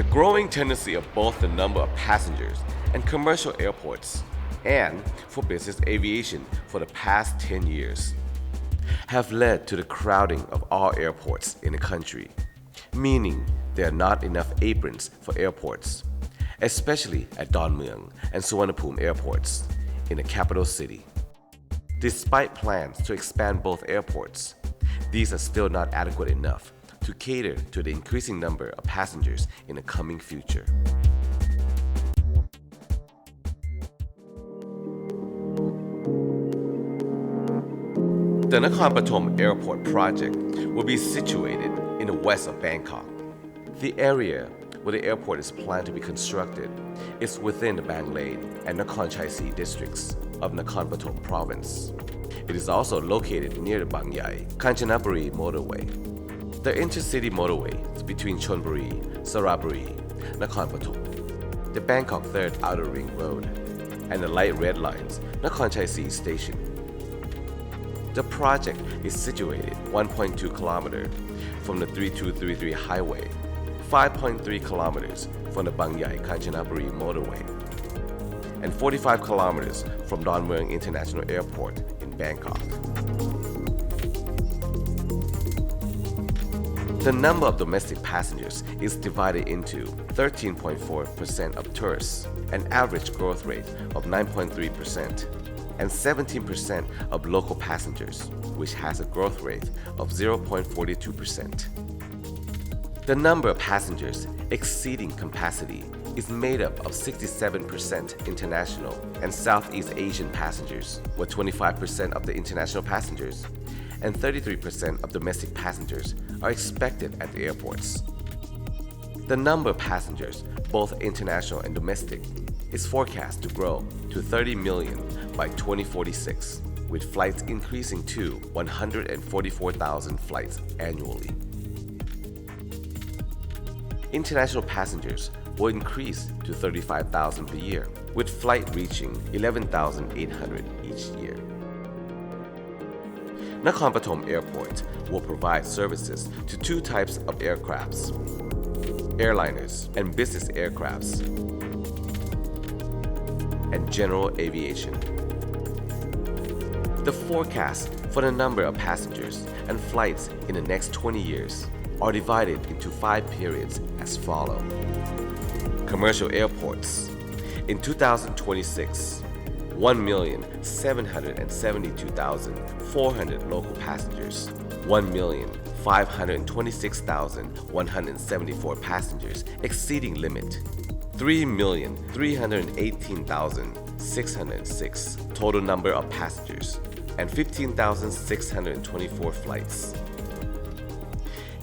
The growing tendency of both the number of passengers and commercial airports and for business aviation for the past 10 years have led to the crowding of all airports in the country, meaning there are not enough aprons for airports, especially at Dongmueang and Suvarnabhumi airports in the capital city. Despite plans to expand both airports, these are still not adequate enough to cater to the increasing number of passengers in the coming future. The Nakornpratom Airport project will be situated in the west of Bangkok. The area where the airport is planned to be constructed is within the Bang Lane and Nakornchai districts of Nakornpratom province. It is also located near the Bang Yai Kanchanaburi motorway. The intercity motorway is between Chonburi, Saraburi, Nakornpratom, the Bangkok 3rd Outer Ring Road, and the light red lines Nakornchai station. The project is situated 1.2 kilometers from the 3233 highway, 5.3 kilometers from the Bang Yai Kanchanaburi motorway, and 45 kilometers from Dongmueang International Airport in Bangkok. The number of domestic passengers is divided into 13.4% of tourists, an average growth rate of 9.3%, and 17% of local passengers, which has a growth rate of 0.42%. The number of passengers exceeding capacity is made up of 67% international and Southeast Asian passengers, where 25% of the international passengers and 33% of domestic passengers are expected at the airports. The number of passengers, both international and domestic, is forecast to grow to 30 million by 2046, with flights increasing to 144,000 flights annually. International passengers will increase to 35,000 per year, with flight reaching 11,800 each year. Nakornpratom Airport will provide services to two types of aircrafts: airliners and business aircrafts, and general aviation. The forecast for the number of passengers and flights in the next 20 years are divided into 5 periods as follows. Commercial airports. In 2026, 1,772,400 local passengers, 1,526,174 passengers exceeding limit, 3,318,606 total number of passengers, and 15,624 flights.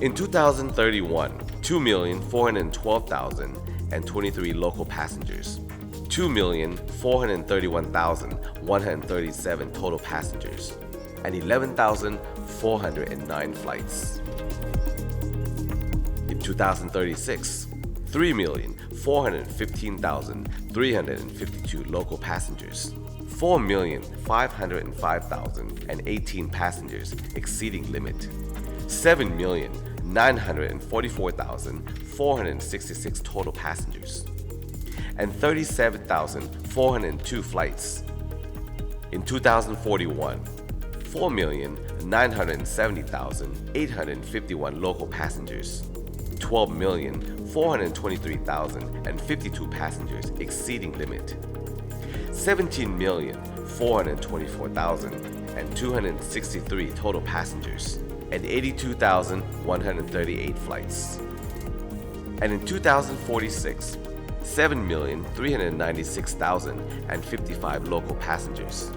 In 2031, 2,412,023 local passengers, 2,431,137 total passengers, and 11,409 flights. In 2036, 3,415,352 local passengers, 4,505,018 passengers exceeding limit, 7,944,466 total passengers, and 37,402 flights. In 2041, 4,970,851 local passengers, 12,423,052 passengers exceeding limit, 17,424,263 total passengers, and 82,138 flights. And in 2046, 7,396,055 local passengers,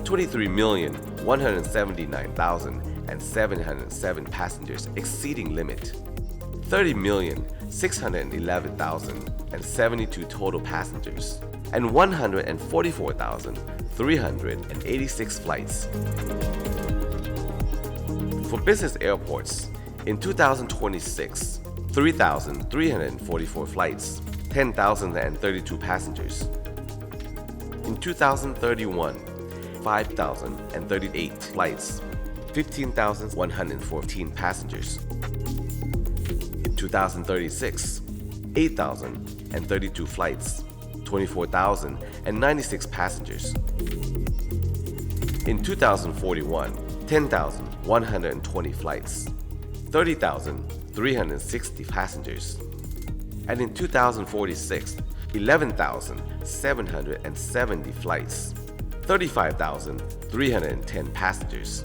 23,179,707 passengers exceeding limit, 30,611,072 total passengers, and 144,386 flights. For business airports, in 2026, 3,344 flights, 10,032 passengers. In 2031, 5,038 flights, 15,114 passengers. In 2036, 8,032 flights, 24,096 passengers. In 2041, 10,120 flights, 30,360 passengers. And in 2046, 11,770 flights, 35,310 passengers.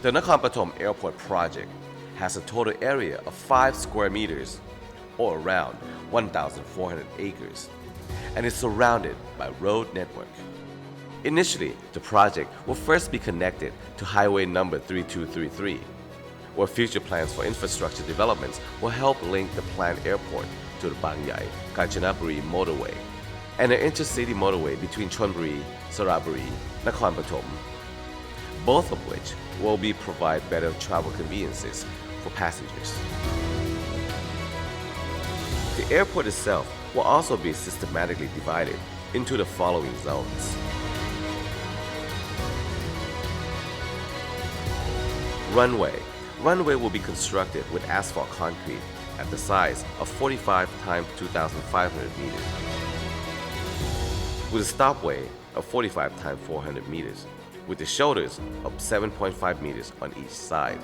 The Nakornpratom Airport project has a total area of 5 square meters, or around 1,400 acres, and is surrounded by road network. Initially, the project will first be connected to highway number 3233, where future plans for infrastructure developments will help link the planned airport to the Bang Yai-Kanchanaburi motorway, and an intercity motorway between Chonburi, Saraburi, Nakornpratom, both of which will provide better travel conveniences for passengers. The airport itself will also be systematically divided into the following zones. Runway. Runway will be constructed with asphalt concrete at the size of 45 × 2,500 meters, with a stopway of 45 × 400 meters, with the shoulders of 7.5 meters on each side.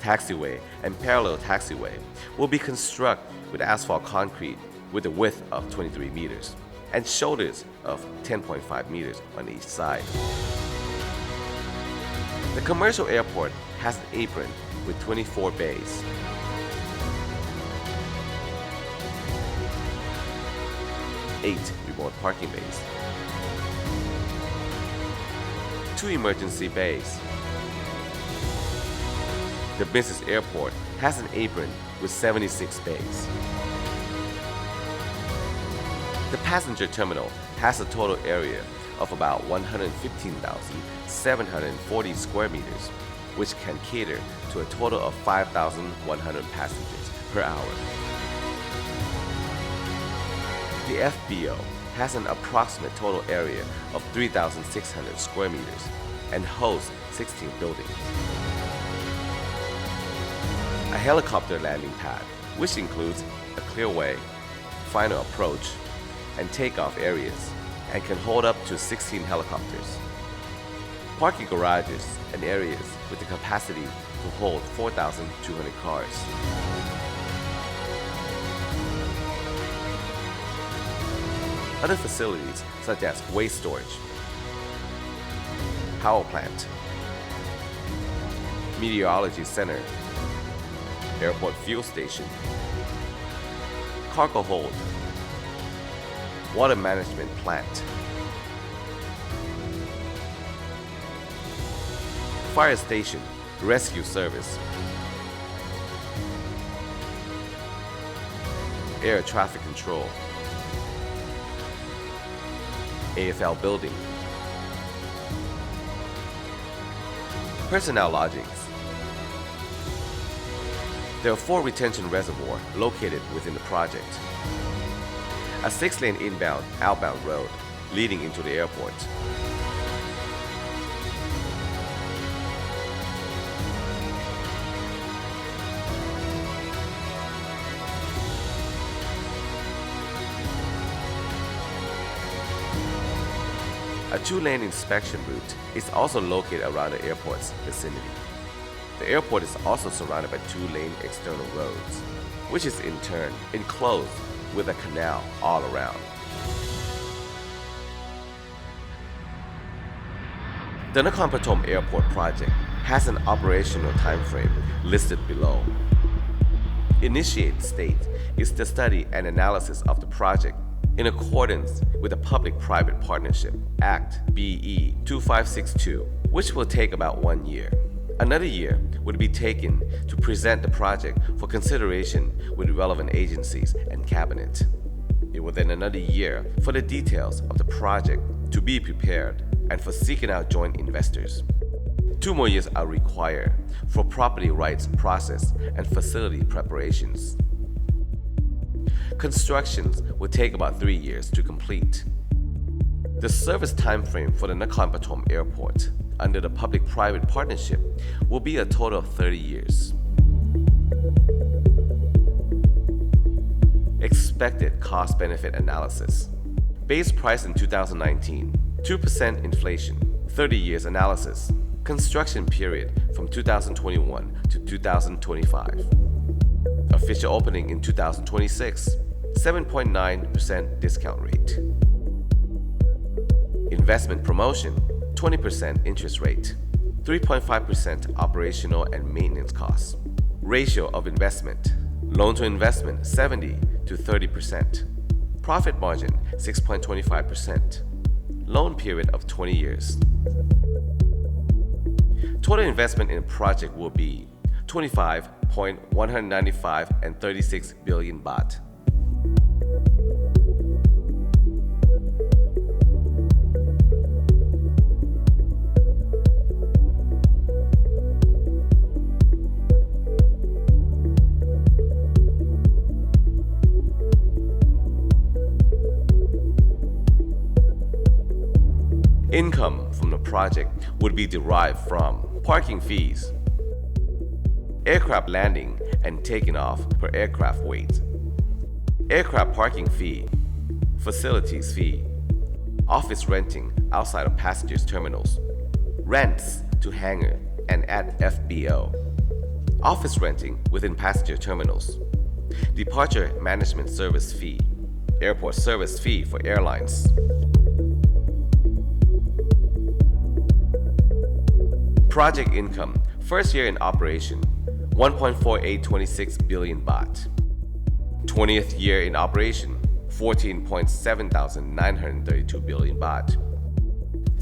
Taxiway and parallel taxiway will be constructed with asphalt concrete with a width of 23 meters and shoulders of 10.5 meters on each side. The commercial airport has an apron with 24 bays. Eight remote parking bays, 2 emergency bays. The business airport has an apron with 76 bays. The passenger terminal has a total area of about 115,740 square meters, which can cater to a total of 5,100 passengers per hour. The FBO has an approximate total area of 3,600 square meters and hosts 16 buildings. A helicopter landing pad, which includes a clearway, final approach, and takeoff areas, and can hold up to 16 helicopters. Parking garages and areas with the capacity to hold 4,200 cars. Other facilities such as waste storage, power plant, meteorology center, airport fuel station, cargo hold, water management plant, fire station, rescue service, air traffic control, AFL building, personnel lodgings. There are 4 retention reservoirs located within the project. A 6-lane inbound-outbound road leading into the airport. A 2-lane inspection route is also located around the airport's vicinity. The airport is also surrounded by 2-lane external roads, which is in turn enclosed with a canal all around. The Nakornpratom Airport project has an operational timeframe listed below. Initiate state is the study and analysis of the project in accordance with the Public-Private Partnership Act BE 2562, which will take about 1 year. Another year would be taken to present the project for consideration with relevant agencies and cabinet. It will then another year for the details of the project to be prepared and for seeking out joint investors. 2 more years are required for property rights process and facility preparations. Constructions will take about 3 years to complete. The service timeframe for the Nakornpratom Airport under the public-private partnership will be a total of 30 years. Expected cost-benefit analysis. Base price in 2019, 2% inflation, 30 years analysis. Construction period from 2021 to 2025. Official opening in 2026, 7.9% discount rate. Investment promotion, 20% interest rate, 3.5% operational and maintenance costs. Ratio of investment, loan to investment 70 to 30%. Profit margin 6.25%. Loan period of 20 years. Total investment in a project will be 25.195 billion baht. Income from the project would be derived from parking fees, aircraft landing and taking off per aircraft weight, aircraft parking fee, facilities fee, office renting outside of passengers terminals, rents to hangar and at FBO, office renting within passenger terminals, departure management service fee, airport service fee for airlines. Project income, first year in operation, 1.4826 billion baht. 20th year in operation, 14.7932 billion baht.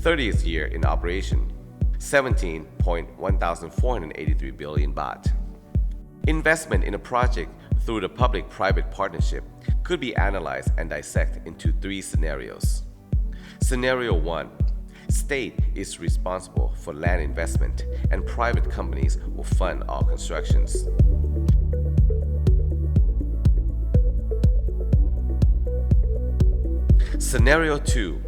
30th year in operation, 17.1483 billion baht. Investment in a project through the public-private partnership could be analyzed and dissected into three scenarios. Scenario 1. State is responsible for land investment and private companies will fund all constructions. Scenario 2.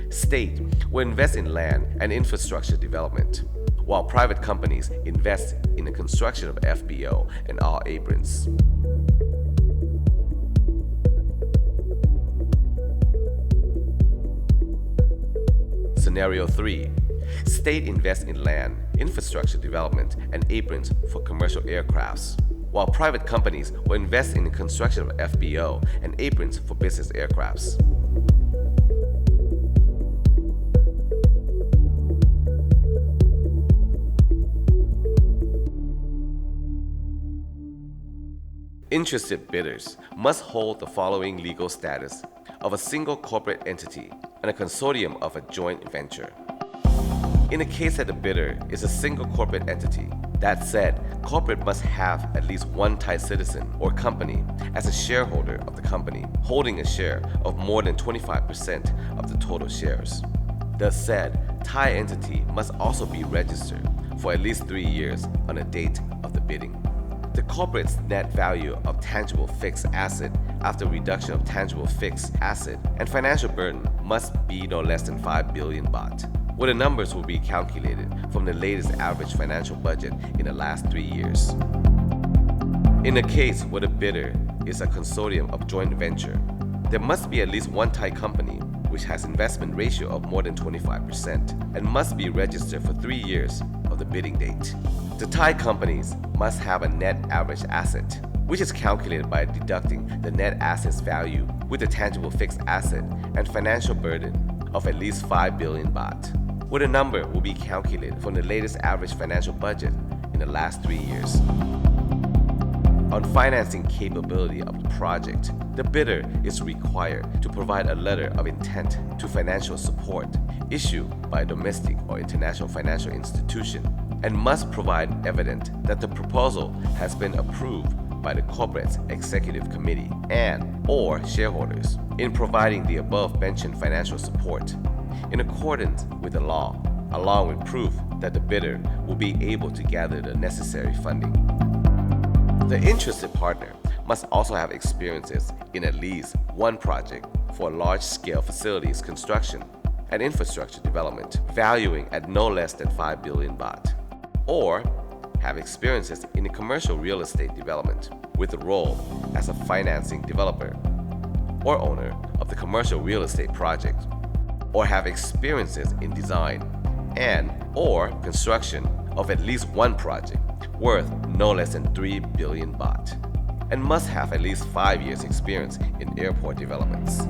State will invest in land and infrastructure development, while private companies invest in the construction of FBO and all aprons. Scenario 3. State invests in land, infrastructure development, and aprons for commercial aircrafts, while private companies will invest in the construction of FBO and aprons for business aircrafts. Interested bidders must hold the following legal status of a single corporate entity and a consortium of a joint venture. In the case that the bidder is a single corporate entity, that said, corporate must have at least one Thai citizen or company as a shareholder of the company, holding a share of more than 25% of the total shares. The said Thai entity must also be registered for at least 3 years on the date of the bidding. The corporate's net value of tangible fixed asset after reduction of tangible fixed asset and financial burden must be no less than 5 billion baht, where the numbers will be calculated from the latest average financial budget in the last 3 years. In the case where the bidder is a consortium of joint venture, there must be at least one Thai company which has investment ratio of more than 25% and must be registered for 3 years of the bidding date. The Thai companies must have a net average asset, which is calculated by deducting the net assets value with the tangible fixed asset and financial burden of at least 5 billion baht, where the number will be calculated from the latest average financial budget in the last 3 years. On financing capability of the project, the bidder is required to provide a letter of intent to financial support issued by a domestic or international financial institution and must provide evidence that the proposal has been approved by the corporate's executive committee and/or shareholders in providing the above-mentioned financial support in accordance with the law, along with proof that the bidder will be able to gather the necessary funding. The interested partner must also have experiences in at least one project for large-scale facilities construction and infrastructure development, valuing at no less than 5 billion baht. Or have experiences in commercial real estate development with a role as a financing developer or owner of the commercial real estate project, or have experiences in design and/or construction of at least one project worth no less than 3 billion baht, and must have at least 5 years experience in airport developments.